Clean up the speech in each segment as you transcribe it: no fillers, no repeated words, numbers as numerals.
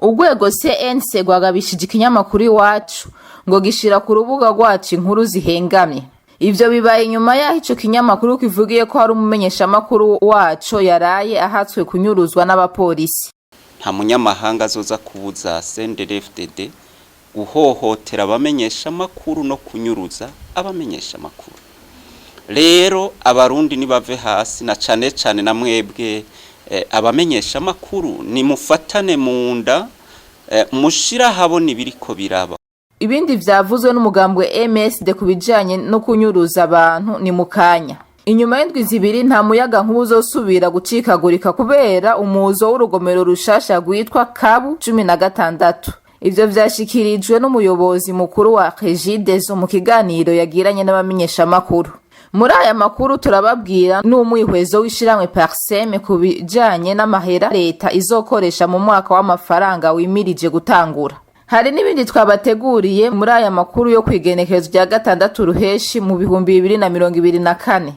Urwego CNC rwagabishije ikinyamakuru Iwacu ngo gishira ku rubuga rwacu inkuru zihengamye. Ivyo bibaye nyuma yaho ico kinyamakuru kivugiye ko hari umumenyeshamakuru waco yaraye ahatswe kunyuruzwa n'abapolisi. Nta munyamahanga azoza kubuza CNDD-FDD guhohotera abamenyeshamakuru no kunyuruza abamenyeshamakuru. Rero abarundi nibave hasi na cane na mwebwe abamenyeshamakuru ni mufatane munda mushira habona ibiriko biraba. Ibindi vyavuzwe n'umugambwe MSD kubijanye no kunyuruza abantu ni mukanya. Inyuma y'indwi zibiri nta muyaga nkuba uzosubira gucikagurika kubera umuzo w'urugomero rushasha rwitwa Kabu 16. Ivyo vyashikirijwe n'umuyobozi mukuru wa Regideso mu kiganiro yagiranye n'abamenyeshamakuru. Muri aya makuru turababwira n'umwihwezo w'ishiramwe Parseme kubijanye n'amahera leta izokoresha mu mwaka w'amafaranga wimirije gutangura. Hari n'ibindi twabateguriye muri aya makuru yo kwigenekezo rya 6 ruheshi mu 2024.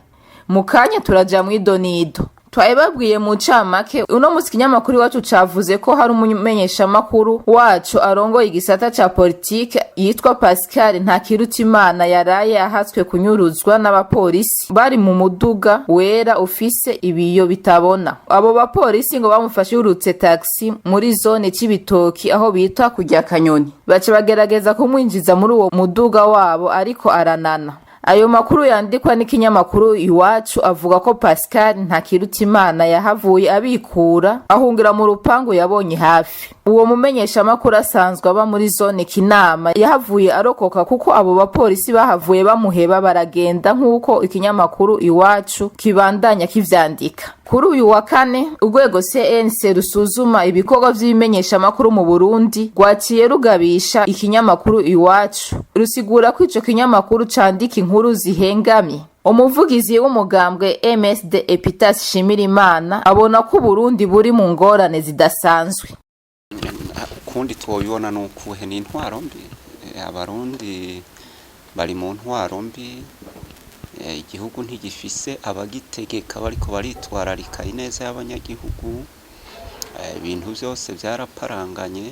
Mukanya turaja mu idonido. Twababwiye mu camake uno musi kinyamakuru wacu cavuze ko hari umumenyeshamakuru wacu arongoye igisata ca politike yitwa Pascal Ntakirutimana yaraye ahatswe kunyuruzwa n'abapolisi bari mu muduga wera ufise ibiyo bitabona. Abo bapolisi ngo bamufashe urutse taxi muri zone c'ibitoki aho bita kujya Kanyoni. Bace bagerageza kumwinjiza muri uwo muduga wabo ariko aranana. Ayo makuru yandikwa n'ikinyamakuru Iwacu avuga ko Pascal Ntakirutimana yahavuye abikura ahungira mu rupangu yabonye hafi. Uwo mumenyeshamakuru asanzwe aba muri zone Kinama yahavuye arokoka kuko abo bapolisi bahavuye bamuheba baragenda nk'uko ikinyamakuru Iwacu kibandanya kivyandika. Kuri uyu wa kane urwego CNC rusuzuma ibikorwa vy'ibimenyeshamakuru mu Burundi rwaciye rugabisha ikinyamakuru Iwacu rusigura ko ico kinyamakuru candika inkuru zihengamye. Umuvugizi w'umugambwe MSD Epitas Shimirimana abona ko Burundi buri mu ngorane zidasanzwe. Kundi twoyibona nukuhe ni intwaro mbi. Abarundi bari mu ntwaro mbi. Igihugu ntigifise abagitegeka bariko baritwararika ineza y'abanyagihugu. Ibintu byose byaraparanganye.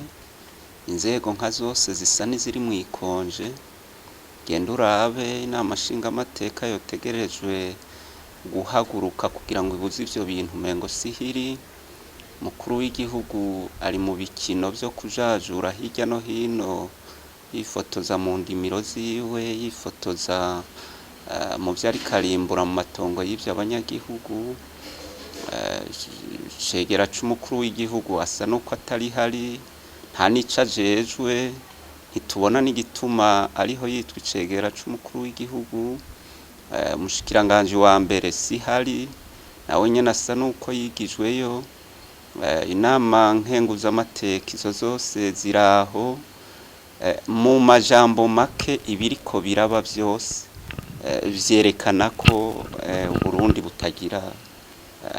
Inzego nka zose zisa n'iziri mu ikonje. Genda urabe inama nshingamateka yotegerejwe guhaguruka kugira ngo ibuze ivyo bintu mengo sihiri. Mukuru w'igihugu ari mu bikino byo kujajura hirya no hino yifotoza mu ndimiro ziwe yifotoza mu byari karimbura mu matongo y'ivyo abanyagihugu. Cegera c'umukuru w'igihugu asa nuko atari hari nta nica jejwe ntitubona n'igituma ariho yitwa icegera c'umukuru w'igihugu. Mushikiranganje wa mbere si hari nawe nyene asa nuko yigijweyo. Inama nkenguza amateka izo zose ziraho. Mu majambo make ibiriko biraba byose vyerekana ko Burundi butagira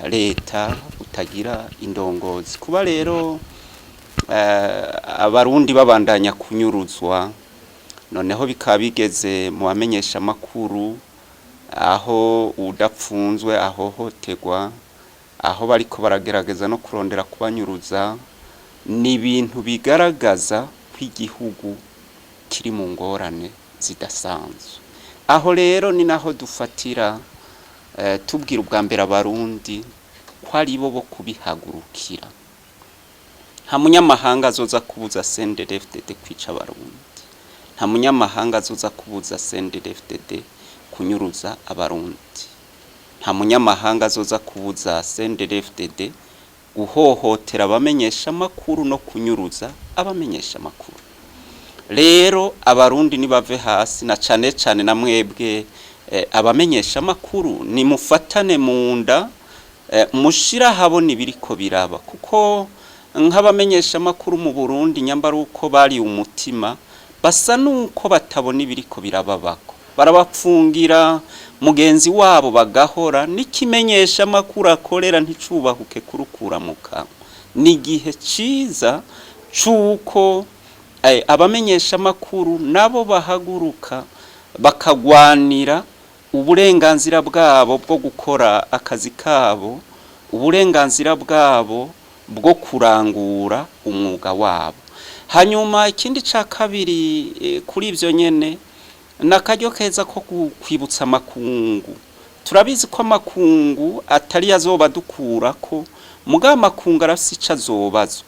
leta butagira indongozi. Kuba rero abarundi babandanya kunyuruzwa noneho bikaba bigeze mu bamenyesha makuru aho udapfunzwe aho hotegwa aho bariko baragerageza no kurondera kubanyuruza ni ibintu bigaragaza ko igihugu kiri mu ngorane zidasanzwe. Aho rero ni naho dufatira tubwira ubwa mbere abarundi ko ari bo kubihagurukira. Nta munyamahanga azoza kubuza CNDD-FDD kwica abarundi. Nta munyamahanga azoza kubuza CNDD-FDD kunyuruza abarundi. Nta munyamahanga azoza kubuza CNDD-FDD guhohotera abamenyeshamakuru no kunyuruza abamenyeshamakuru. Rero abarundi nibave hasi na cane na mwebwe abamenyeshamakuru ni mufatane munda mushira habona ibiriko biraba kuko nk'abamenyeshamakuru mu Burundi nyambara uko bari umutima basa nuko batabona ibiriko birababako barabapfungira mugenzi wabo bagahora n'ikimenyesha makuru akorera nticubahuke kurukura muka. Ni gihe ciza cuko abamenyesha makuru nabo bahaguruka bakagwanira uburenganzira bwabo bwo gukora akazi kabo, uburenganzira bwabo bwo kurangura umwuga wabo. Hanyuma ikindi ca kabiri kuri ivyo nyene nakaryo keza ko kwibutsa amakungu. Turabizi ko amakungu atari yazoba dukurako, muga amakungu arafise icazobazwa.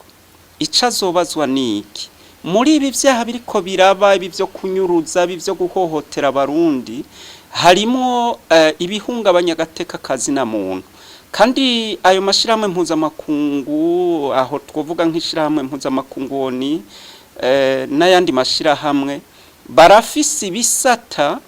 Icazobazwa niki? Muri ibi vyaha biriko biraba, ibi vyo kunyuruza, ibi vyo guhohotera abarundi, harimo ibihungabanya agateka kazina muntu. Kandi ayo mashirahamwe mpuzamakungu, aho twovuga nk'ishirahamwe mpuzamakungu ONU n'ayandi mashirahamwe, barafise ibisata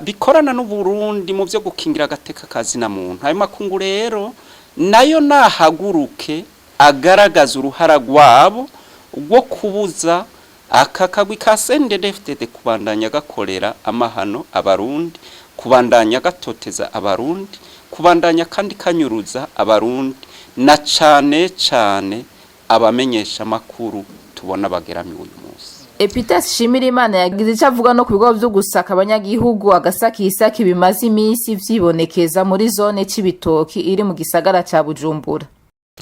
bikorana n'u Burundi mu vyo gukingira agateka kazina muntu. Ayo makungu rero nayo nahaguruke agaragaza uruhara rwabo rwo kubuza aka kagwi ka CNDD-FDD kubandanya gakorera amahano abarundi, kubandanya gatoteza abarundi, kubandanya kandi kanyuruza abarundi, na cane cane abamenyesha makuru tubona bageramiwe uyu munsi. Epitas Shimirimana yagize icyo avuga no ku bigo byo gusaka abanyagihugu agasakisaki bimaze iminsi vyibonekeza muri zone c'ibitoki iri mu gisagara ca Bujumbura.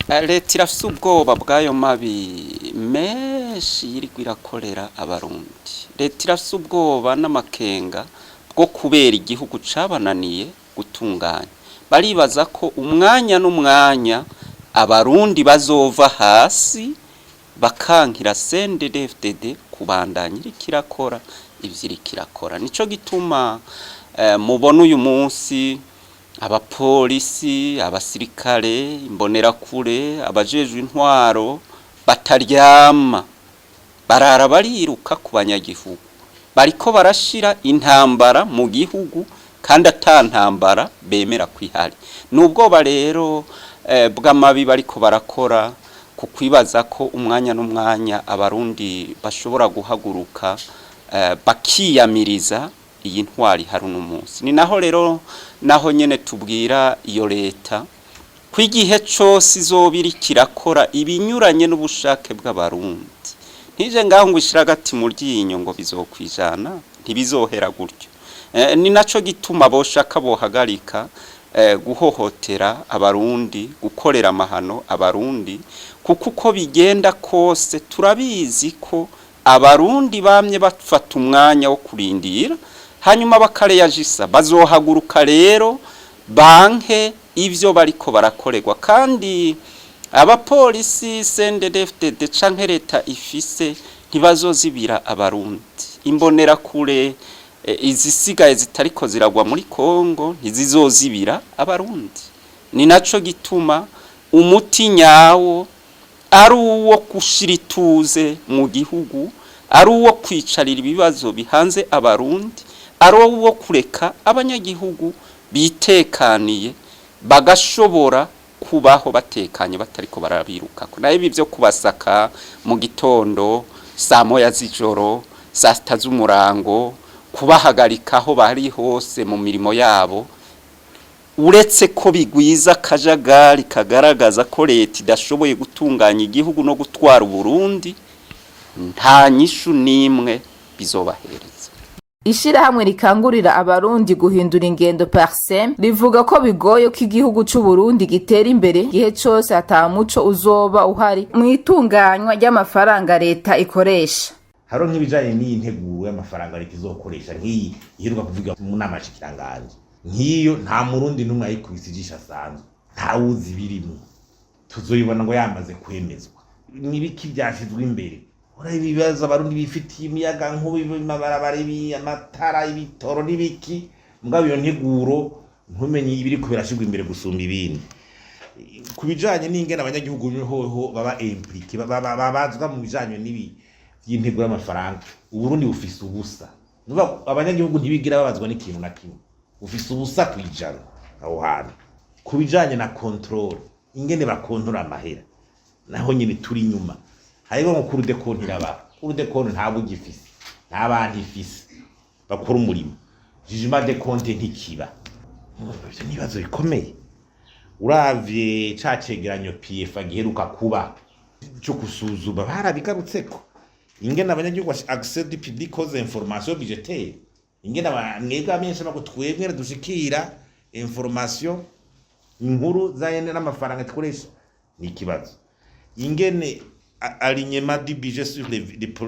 Leta irafise ubwoba bw'ayo mabi menshi yiriko irakorera abarundi. Leta irafise ubwoba n'amakenga bwo kubera igihugu cabananiye gutunganya. Baribaza ko umwanya n'umwanya abarundi bazova hasi bakankira CNDD-FDD kubandanya irikira ivyirakora. Nico gituma mubona uyu munsi abapolisi, abasirikare, imbonerakure, abajejwe intwaro bataryama, barara bariruka ku banyagihugu, bariko barashira intambara mu gihugu kandi atantambara bemera kwihari. Nubwoba rero bw'amabi bariko barakora ku kwibaza ko umwanya n'umwanya abarundi bashobora guhaguruka bakiyamiriza iyi ntwari hari uno munsi. Ni naho rero naho nyene tubwira iyo leta ko igihe cose izobiri kirakora ibinyuranye n'ubushake bw'abarundi, ntije ngaho ngo ishira gati mu ryinyo ngo bizokwijana, ntibizohera gutyo. Ni naco gituma boshaka bohagarika guhohotera abarundi, gukorera amahano abarundi, kuko uko bigenda kose turabizi ko abarundi bamye bafata umwanya wo kurindira hanyuma bakareyajisa. Bazohaguruka rero banke ivyo bariko barakorerwa, kandi abapolisi CNDD-FDD canke leta ifise ntibazozibira abarundi. Imbonerakure izisigaye zitariko ziragwa muri Kongo ntizizozibira abarundi. Ni naco gituma umuti nyawo ari uwo gushira ituze mu gihugu, ari uwo kwicarira ibibazo bihanze abarundi, ari uwo kureka abanyagihugu bitekaniye bagashobora kubaho batekanye batariko barabirukako. Nayo ibi vyo kubasaka mu gitondo, saa moya z'ijoro, saa sita z'umurango, kubahagarika aho bari hose mu mirimo yabo, uretse ko bigwiza akajagari kagaragaza ko leta idashoboye gutunganya igihugu no gutwara Burundi, nta nyishu nimwe bizobahereza. Ishirahamwe rikangurira abarundi guhindura ingendo Parsem rivuga ko bigoye ko igihugu c'u Burundi gitera imbere gihe cose atamuco uzoba uhari mu itunganywa ry'amafaranga leta ikoresha. Haro nk'ibijanye n'integuro y'amafaranga leta izokoresha nk'iyi iheruka kuvuga mu nama shikiranganje, nk'iyo nta murundi numwe ayikubise ijisho asanzwe, nta wuzi birimo. Tuzoyibona ngo yamaze kwemezwa. Nibiki byashizwe imbere? Ora ibibazo abarundi bifitiye imiyaga nkubu, amabarabara, amatara, ibitoro n'ibiki, mugabo iyo nteguro ntumenye ibiriko birashirwa imbere gusumba ibindi. Kubijanye n'ingene abanyagihugu hoho baba impliqué, babazwa mu bijanye n'ibi y'integuro y'amafaranga. Uburundi bufise ubusa. Nuba abanyagihugu ntibigira babazwa n'ikintu na kimwe. Ufise ubusa kwijana aho hantu. Kubijanye na control, ingene bakontora amahera, naho nyine turi nyuma. Hariho mu kuru de konti raba. Kuru de konti nta bugifise, nta bantu ifise bakora umurimo. Jugement de compte ntikiba. Ibyo nibazo bikomeye. Uravye cacegeranyo PF giheruka kuba cyo kusuzuma barabigarutseko. Ingene abanyagihugu accès du public aux informations budgétaires. Ingene mwebwe amenyesha bako twebwe dushikira information inkuru zayene n'amafaranga tukoresha ni kibazo. ingene alignement du budget sur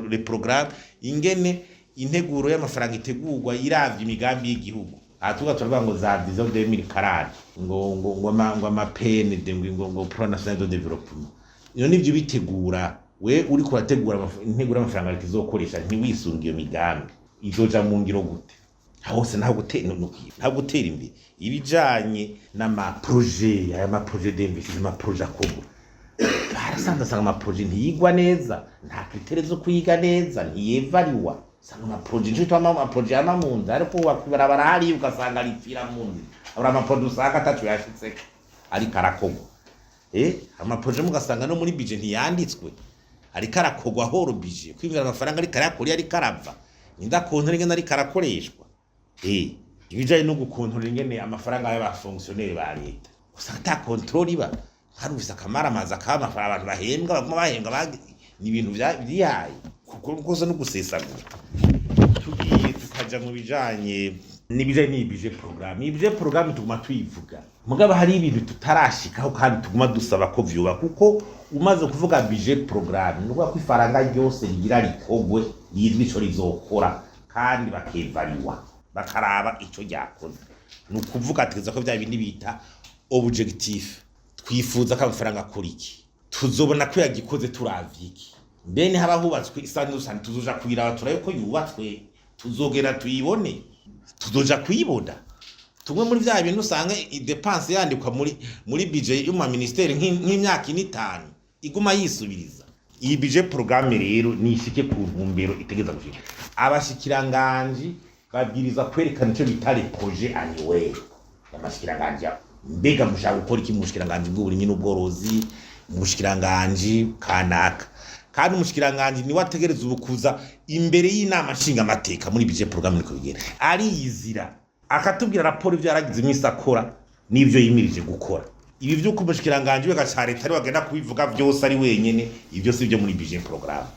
les programmes, ingene integuro y'amafaranga itegurwa iravye imigambi y'igihugu. Atuga turavuga ngo za vision 2040 ngo amapene ngo plan national de développement. Iyo nivyo bitegura we uri kurategura integuro y'amafaranga kizokoresha ntiwisunga iyo migambi izoja mu ngiro gute hose nta gutera imbere ibijanye n'amaprojet y'amaprojet d'investissement amaprojet akobo barasanga amaprojet ntiyigwa neza nta kritere zo kuyiga neza ntiyevariwa sanga amaprojet ncito amaprojet amamunzi ariko wakwibara hari ugasanga ripfira munzi abura amaprojet usanga atatu yashitse ari karakobo amaprojet mugasanga no muri budget ntiyanditswe ari karakogwa horo budget kwimira amafaranga ari karakori ari karava ninda kontora ingene ari karakoreshwa ibijanye no gukontorera ingene amafaranga y'abafonctionnaire ba leta usanga ta control iba hari ufise akamara amaza k'amafaranga abantu bahembwa bahembwa ni ibintu byihaye kuko rwose no gusesagura tugiye tukaja mu bijanye n'ibijanye n'ibije programme tuguma tuyivuga mugabo hari ibintu tutarashikaho kandi tuguma dusaba ko vyuba kuko umaze kuvuga budget programme nuko ko ifaranga ryose rigira rikogwe yitwa ico rizokora kandi bakevariwa bakaraba ico ryakoze nukuvuga ategeza ko bya bindi bita objectif twifuza ko amafaranga akora iki tuzobona ko yagikoze turavye iki mbene haba hubatswe isandusa tuzoja kuyiraba turayo ko yubatswe tuzogera tuyibone tuzoja kuyibona tumwe muri vya bintu usanga idepense yandikwa muri budget y'uma ministeri nk'imyaka 5 iguma yisubiriza iyi budget programme rero nishike ku ntumbero itegeza gushika abashikiranganje babwiriza kwerekana ico bitare projet annuel y'amashikiranganje mbega mushaka gukora iki mushikiranganje bw'uburimyi n'ubworozi mushikiranganje kanaka kandi umushikiranganje ni wategereza ubukuza imbere y'inama nshinga amateka muri budget programme niko bigera ari yizira akatubwira raporo ivyo yaragize imisi akora n'ivyo yimirije gukora ibi vyuko umushikiranganje we gacare tari wagenda kubivuga vyose ari wenyene ivyo si byo muri budget programme.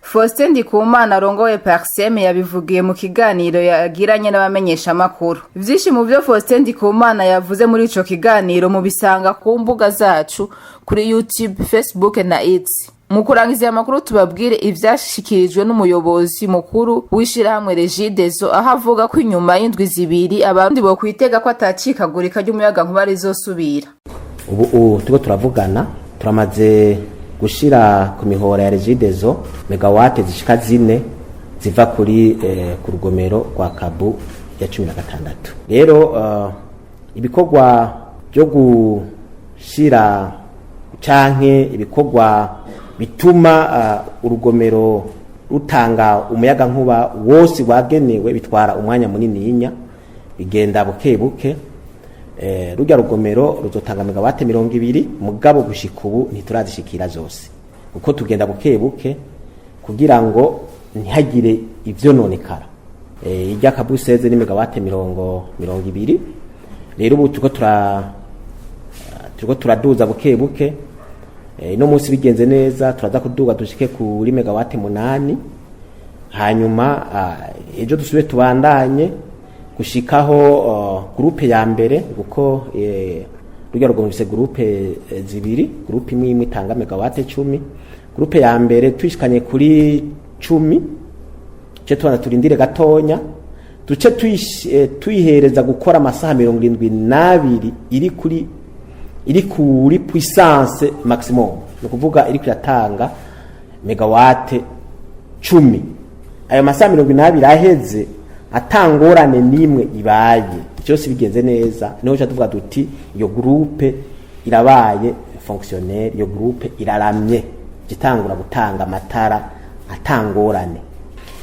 Faustin Ndikumana arongoye Parsem yabivugiye mu kiganiro yagiranye n'abamenyesha makuru. Vyinshi mu byo Faustin Ndikumana yavuze muri ico kiganiro mu bisanga ku mbuga zacu kuri YouTube, Facebook na X. Mu kurangiza amakuru tubabwire ivyashikirijwe n'umuyobozi mukuru w'ishirahamwe Regideso aho avuga ko inyuma y'indwi zibiri abandi bo kwitega ko atacikagurika ry'umuyaga nkuba rizosubira. Ubu tuko turavugana turamaze gushira ku mihora ya Regideso megawate zishika 4 ziva kuri ku rugomero kwa Kabu ya 16. Rero ibikorwa byo gushira canke ibikorwa bituma urugomero rutanga umuyaga nkuba wose wagenewe bitwara umwanya munini yinya bigenda buke rujya rugomero ruzotanga megawate 200 mugabo gushika ubu ntiturazishikira zose uko tugenda buke kugira ngo ntihagire ivyo nonekara ijya kabuseze ni megawate 200 rero ubu tuko turaduza buke no munsi bigenze neza turaza kuduga dushike kuri megawate 8 hanyuma ejo dusubire tubandanye gushikaho groupe ya mbere kuko rujya rugomvise groupe zibiri groupe imwe itanga megawate 10 groupe ya mbere twishikanye kuri 10 cyo tubana turindire gatonya duce tuyihereza gukora amasaha 72 iri kuri puissance maximum no kuvuga iri kuyatanga megawate 10 ayo masaha 72 aheze atangorane nimwe ibaye cyose bigenze neza niho cyatuvuga duti iyo groupe irabaye fonctionnaire iyo groupe iraramye gitangura gutanga amatara atangorane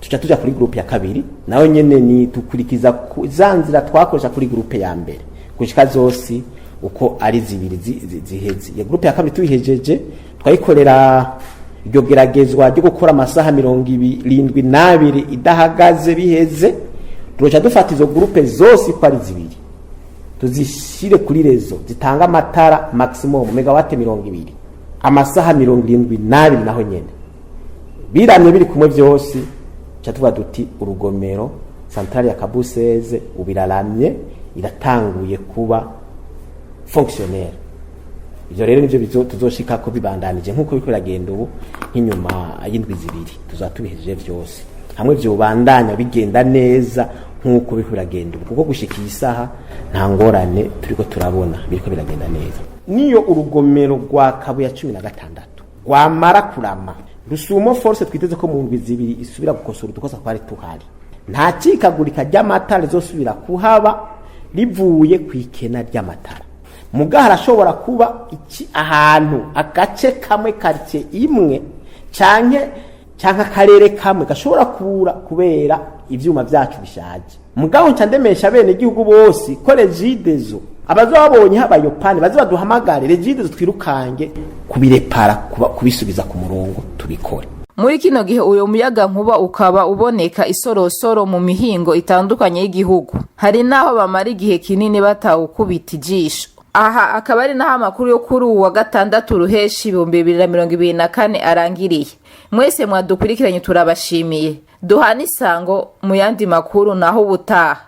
tuja kuri groupe ya kabiri nayo nyene ni tukurikiza zanzira twakoresha kuri groupe ya mbere gushika zose uko ari zibiri ziheze ya groupe ya kabiri tuyihejeje twayikorera iryo geragezwa ryo gukora amasaha 72 idahagaze biheze turocha dufata izo groupe zose ko ari zibiri tuzishire kuri rezo zitanga amatara maximum megawate 200 amasaha 72 naho nyene biramye biri kumwe byose cyatuba duti urugomero centrale ya Kabuseze ubiraramye iratanguye kuba fonctionnaire ivyo rero nivyo tuzoshika ko bibandanije nkuko biriko biragenda ubu nk'inyuma y'indwi zibiri tuzatubihejeje vyose hamwe vyo bandanya bigenda neza nkuko biriko biragenda ubu kuko gushika isaha nta ngorane turiko turabona biriko biragenda neza. Niyo urugomero rwa Kabuye 16 rwamara kurama Rusumo force twiteze ko mu ndwi zibiri isubira gukosora udukosa twari tuhari, nta cikagurika ry'amatara zosubira kuhaba rivuye kwikena ry'amatara. Muga harashobora kuba iki ahantu agace kamwe quartier imwe canke akarere kamwe gashobora kubura kubera ivyuma vyacu bishaje. Mugaho ncandemesha bene igihugu bose ko Regideso abazabonye habayo pani bazi baduhamagare Regideso twirukange kubirepara kubisubiza ku murongo tubikore. Muri kino gihe uyo muyaga nkuba ukaba uboneka isorosoro mu mihingo itandukanye y'igihugu, hari naho bamara igihe kinini batawukubita ijisho. Aha akaba ari naho amakuru yo kuri uwa gatandatu ruheshi 2024 arangiriye. Mwese mwadukurikiranye turabashimiye. Duhana isango mu yandi makuru naho ubutaha.